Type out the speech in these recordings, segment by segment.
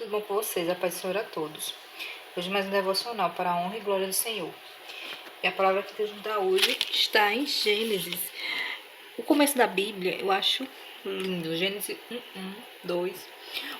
tudo bom com vocês? A paz do Senhor a todos. Hoje mais um devocional para a honra e glória do Senhor. E a palavra que Deus nos dá hoje está em Gênesis. O começo da Bíblia eu acho lindo. Gênesis 2.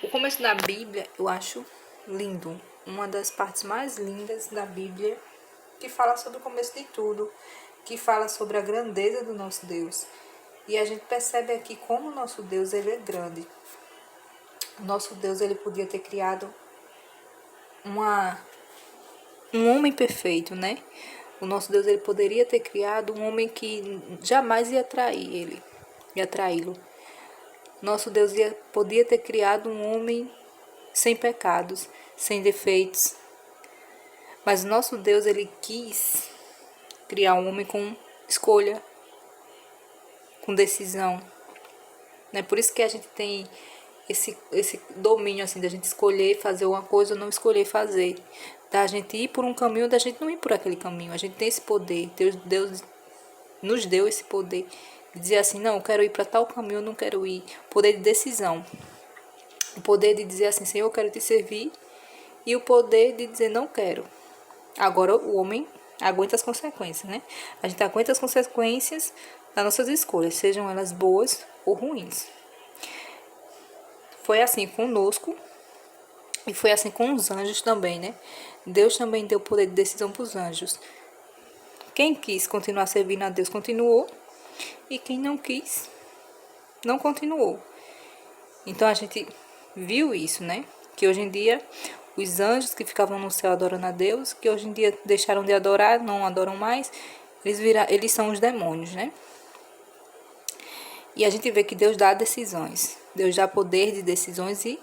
O começo da Bíblia eu acho lindo. Uma das partes mais lindas da Bíblia, que fala sobre o começo de tudo, que fala sobre a grandeza do nosso Deus. E a gente percebe aqui como o nosso Deus ele é grande. O nosso Deus ele podia ter criado um homem perfeito, né? O nosso Deus ele poderia ter criado um homem que jamais ia trair ele, ia traí-lo. Nosso Deus podia ter criado um homem sem pecados, sem defeitos. Mas o nosso Deus ele quis criar um homem com escolha, com decisão. Né? Por isso que a gente tem esse domínio assim da gente escolher fazer uma coisa ou não escolher fazer, da gente ir por um caminho ou da gente não ir por aquele caminho. A gente tem esse poder. Deus nos deu esse poder de dizer assim, não, eu quero ir para tal caminho, eu não quero ir. Poder de decisão, o poder de dizer assim, Senhor, eu quero te servir, e o poder de dizer não quero. Agora o homem aguenta as consequências, né? A gente aguenta as consequências das nossas escolhas, sejam elas boas ou ruins. Foi assim conosco e foi assim com os anjos também, né? Deus também deu poder de decisão para os anjos. Quem quis continuar servindo a Deus, continuou. E quem não quis, não continuou. Então a gente viu isso, né? Que hoje em dia, os anjos que ficavam no céu adorando a Deus, que hoje em dia deixaram de adorar, não adoram mais, eles são os demônios, né? E a gente vê que Deus dá decisões. Deus dá poder de decisões e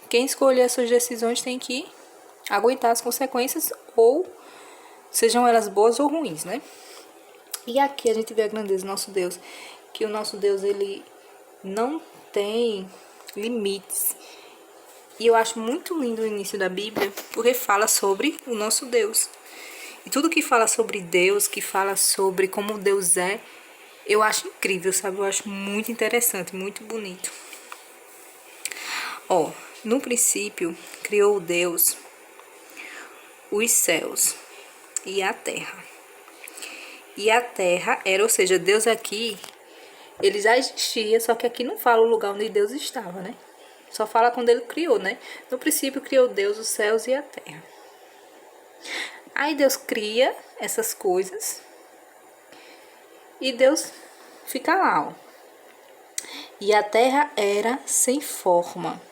quem escolher as suas decisões tem que aguentar as consequências, ou sejam elas boas ou ruins, né? E aqui a gente vê a grandeza do nosso Deus, que o nosso Deus ele não tem limites. E eu acho muito lindo o início da Bíblia, porque fala sobre o nosso Deus. E tudo que fala sobre Deus, que fala sobre como Deus é, eu acho incrível, sabe? Eu acho muito interessante, muito bonito. Ó, no princípio, criou Deus os céus e a terra. E a terra era, ou seja, Deus aqui, ele já existia, só que aqui não fala o lugar onde Deus estava, né? Só fala quando ele criou, né? No princípio criou Deus os céus e a terra. Aí Deus cria essas coisas e Deus fica lá, ó. E a terra era sem forma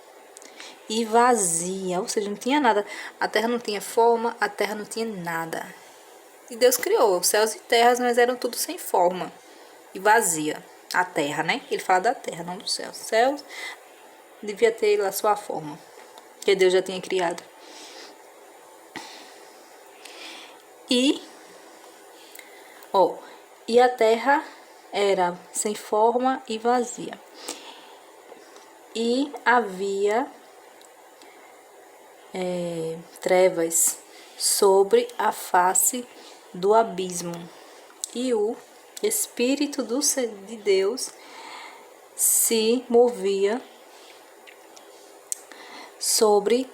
e vazia, ou seja, não tinha nada. A terra não tinha forma, a terra não tinha nada. E Deus criou os céus e terras, mas eram tudo sem forma e vazia. A terra, né? Ele fala da terra, não do céu. Os céus devia ter a sua forma, que Deus já tinha criado. E a terra era sem forma e vazia. E havia trevas sobre a face do abismo. E o Espírito de Deus se movia sobre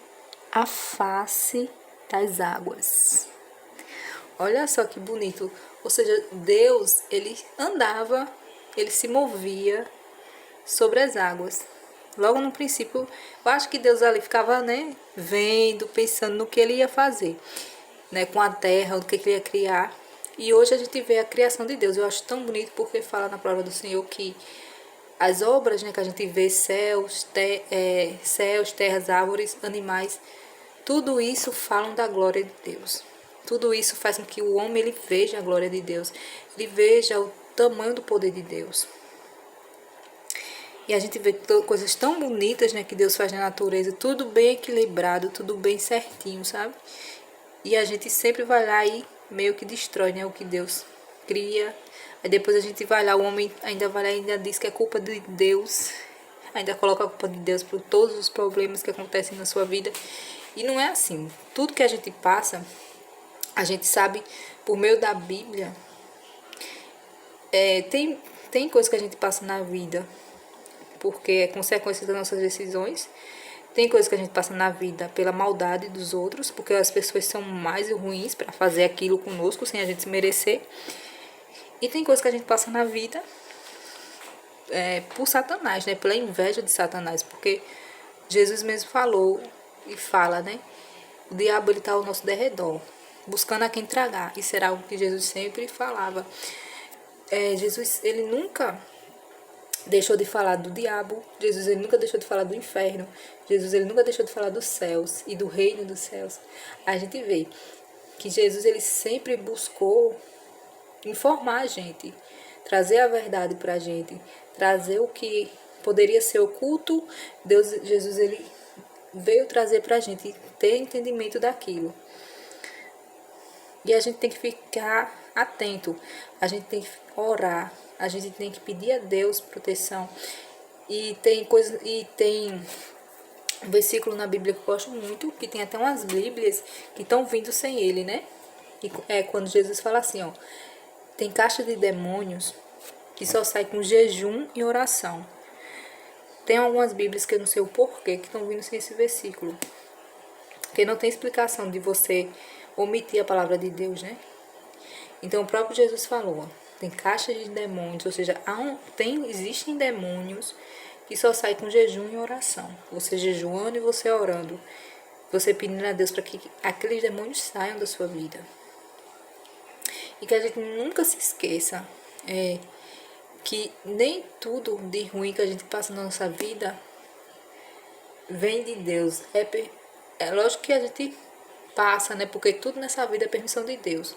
a face das águas. Olha só que bonito. Ou seja, Deus, ele andava, ele se movia sobre as águas. Logo no princípio, eu acho que Deus ali ficava, né, vendo, pensando no que ele ia fazer, né, com a terra, o que ele ia criar. E hoje a gente vê a criação de Deus. Eu acho tão bonito porque fala na palavra do Senhor que as obras, né, que a gente vê, céus, terras, árvores, animais, tudo isso falam da glória de Deus. Tudo isso faz com que o homem ele veja a glória de Deus, ele veja o tamanho do poder de Deus. E a gente vê coisas tão bonitas, né, que Deus faz na natureza, tudo bem equilibrado, tudo bem certinho, sabe? E a gente sempre vai lá e meio que destrói, né, o que Deus cria. Aí depois a gente vai lá, o homem ainda vai lá e ainda diz que é culpa de Deus, ainda coloca a culpa de Deus por todos os problemas que acontecem na sua vida. E não é assim. Tudo que a gente passa, a gente sabe por meio da Bíblia. Tem coisas que a gente passa na vida porque é consequência das nossas decisões. Tem coisas que a gente passa na vida pela maldade dos outros, porque as pessoas são mais ruins para fazer aquilo conosco sem a gente se merecer. E tem coisas que a gente passa na vida por Satanás, né? Pela inveja de Satanás, porque Jesus mesmo falou e fala, né? O diabo ele está ao nosso derredor, buscando a quem tragar. Isso era algo que Jesus sempre falava. Jesus, ele nunca deixou de falar do diabo. Jesus, ele nunca deixou de falar do inferno. Jesus, ele nunca deixou de falar dos céus e do reino dos céus. A gente vê que Jesus, ele sempre buscou informar a gente, trazer a verdade para a gente, trazer o que poderia ser oculto. Jesus, ele veio trazer para a gente ter entendimento daquilo. E a gente tem que ficar atento, a gente tem que orar, a gente tem que pedir a Deus proteção. E tem um versículo na Bíblia que eu gosto muito, que tem até umas Bíblias que estão vindo sem ele, né? E é quando Jesus fala assim, ó, tem caixa de demônios que só sai com jejum e oração. Tem algumas Bíblias que eu não sei o porquê que estão vindo sem esse versículo. Porque não tem explicação de você omitir a palavra de Deus, né? Então o próprio Jesus falou, ó, tem caixa de demônios, ou seja, existem demônios que só saem com jejum e oração. Você jejuando e você orando. Você pedindo a Deus para que aqueles demônios saiam da sua vida. E que a gente nunca se esqueça que nem tudo de ruim que a gente passa na nossa vida vem de Deus. É lógico que a gente passa, né? Porque tudo nessa vida é permissão de Deus.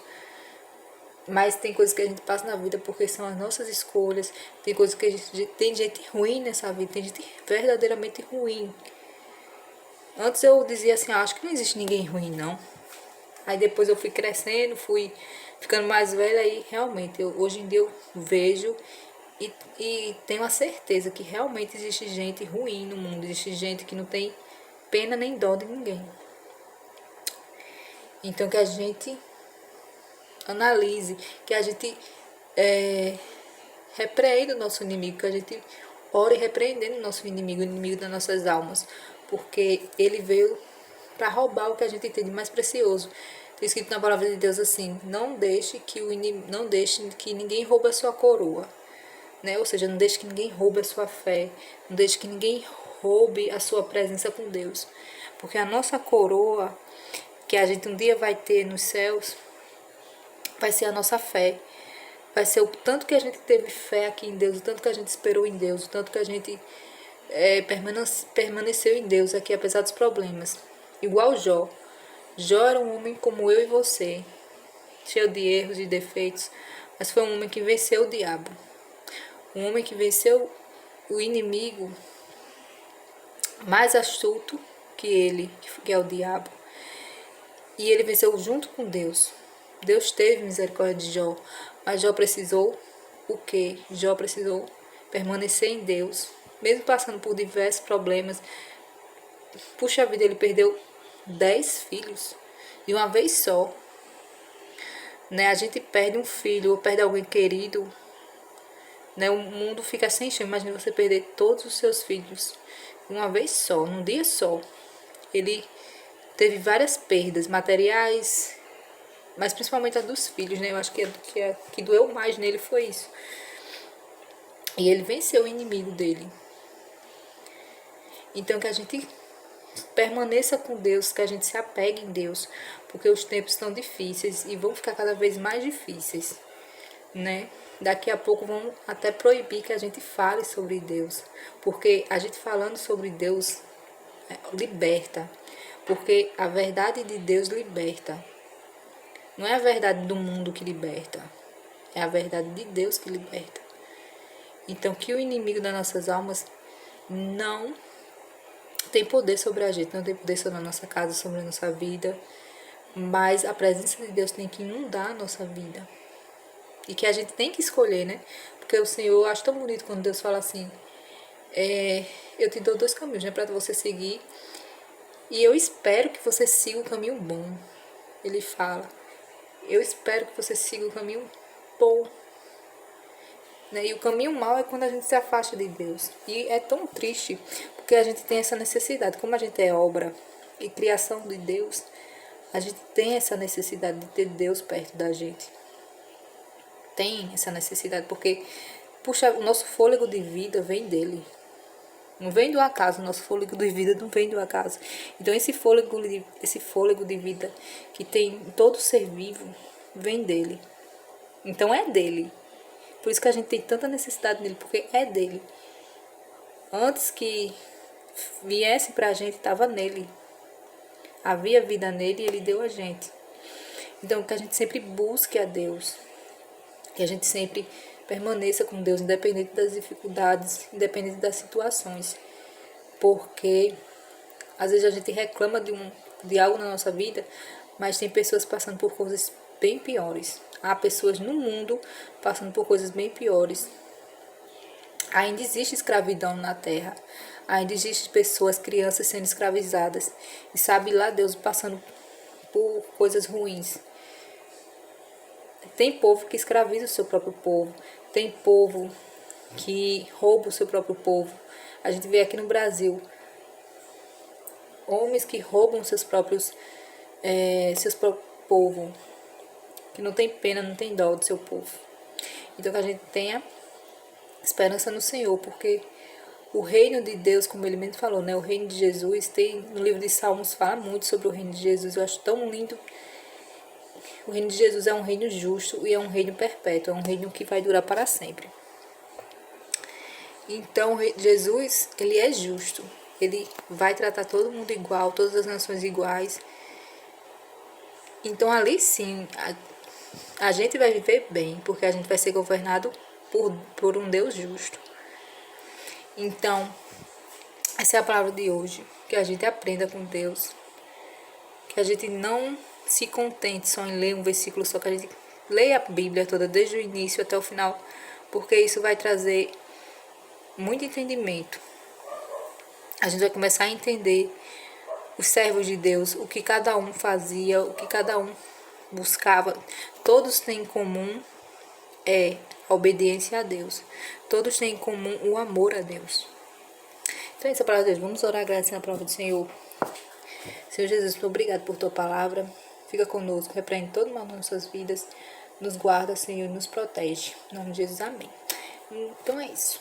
Mas tem coisas que a gente passa na vida porque são as nossas escolhas. Tem coisas que tem gente ruim nessa vida, tem gente verdadeiramente ruim. Antes eu dizia assim, acho que não existe ninguém ruim, não. Aí depois eu fui crescendo, fui ficando mais velha e realmente, hoje em dia eu vejo e tenho a certeza que realmente existe gente ruim no mundo. Existe gente que não tem pena nem dó de ninguém. Então que a gente analise, que a gente repreenda o nosso inimigo, que a gente ore repreendendo o nosso inimigo, o inimigo das nossas almas, porque ele veio para roubar o que a gente tem de mais precioso. Tem escrito na palavra de Deus assim, não deixe que ninguém roube a sua coroa, né? Ou seja, não deixe que ninguém roube a sua fé, não deixe que ninguém roube a sua presença com Deus, porque a nossa coroa que a gente um dia vai ter nos céus vai ser a nossa fé. Vai ser o tanto que a gente teve fé aqui em Deus, o tanto que a gente esperou em Deus, o tanto que a gente permaneceu em Deus aqui, apesar dos problemas. Igual Jó. Jó era um homem como eu e você, cheio de erros e defeitos, mas foi um homem que venceu o diabo. Um homem que venceu o inimigo mais astuto que ele, que é o diabo. E ele venceu junto com Deus. Deus teve misericórdia de Jó, mas Jó precisou o quê? Jó precisou permanecer em Deus, mesmo passando por diversos problemas. Puxa vida, ele perdeu 10 filhos de uma vez só. Né? A gente perde um filho ou perde alguém querido, né? O mundo fica sem chão. Imagina você perder todos os seus filhos de uma vez só, num dia só. Ele teve várias perdas materiais, mas principalmente a dos filhos, né? Eu acho que doeu mais nele foi isso. E ele venceu o inimigo dele. Então que a gente permaneça com Deus, que a gente se apegue em Deus, porque os tempos estão difíceis e vão ficar cada vez mais difíceis, né? Daqui a pouco vão até proibir que a gente fale sobre Deus, porque a gente falando sobre Deus liberta, porque a verdade de Deus liberta. Não é a verdade do mundo que liberta, é a verdade de Deus que liberta. Então que o inimigo das nossas almas não tem poder sobre a gente, não tem poder sobre a nossa casa, sobre a nossa vida, mas a presença de Deus tem que inundar a nossa vida. E que a gente tem que escolher, né? Porque o Senhor, eu acho tão bonito quando Deus fala assim, eu te dou 2 caminhos, né, para você seguir, e eu espero que você siga o caminho bom. Ele fala, eu espero que você siga o caminho bom. né? E o caminho mau é quando a gente se afasta de Deus. E é tão triste, porque a gente tem essa necessidade. Como a gente é obra e criação de Deus, a gente tem essa necessidade de ter Deus perto da gente. Tem essa necessidade, porque, puxa, o nosso fôlego de vida vem dele. Não vem do acaso, o nosso fôlego de vida não vem do acaso. Então esse fôlego de vida que tem todo ser vivo, vem dele. Então é dele. Por isso que a gente tem tanta necessidade dele, porque é dele. Antes que viesse pra gente, estava nele. Havia vida nele e ele deu a gente. Então que a gente sempre busque a Deus. Que a gente sempre permaneça com Deus, independente das dificuldades, independente das situações. Porque às vezes a gente reclama de algo na nossa vida, mas tem pessoas passando por coisas bem piores. Há pessoas no mundo passando por coisas bem piores. Ainda existe escravidão na terra. Ainda existe pessoas, crianças sendo escravizadas. E sabe lá Deus passando por coisas ruins. Tem povo que escraviza o seu próprio povo. Tem povo que rouba o seu próprio povo. A gente vê aqui no Brasil homens que roubam seus próprios povo, que não tem pena, não tem dó do seu povo. Então que a gente tenha esperança no Senhor, porque o reino de Deus, como ele mesmo falou, né? O reino de Jesus, tem no livro de Salmos fala muito sobre o reino de Jesus. Eu acho tão lindo. O reino de Jesus é um reino justo e é um reino perpétuo, é um reino que vai durar para sempre. Então, Jesus, ele é justo. Ele vai tratar todo mundo igual, todas as nações iguais. Então, ali sim, a gente vai viver bem, porque a gente vai ser governado por um Deus justo. Então, essa é a palavra de hoje. Que a gente aprenda com Deus. Que a gente não se contente só em ler um versículo só, que a gente leia a Bíblia toda, desde o início até o final, porque isso vai trazer muito entendimento. A gente vai começar a entender os servos de Deus, o que cada um fazia, o que cada um buscava. Todos têm em comum a obediência a Deus. Todos têm em comum o amor a Deus. Então, essa é a palavra de Deus. Vamos orar agradecendo a palavra do Senhor. Senhor Jesus, muito obrigado por tua palavra. Fica conosco, repreende todo mal nas nossas vidas. Nos guarda, Senhor, e nos protege. Em nome de Jesus, amém. Então é isso.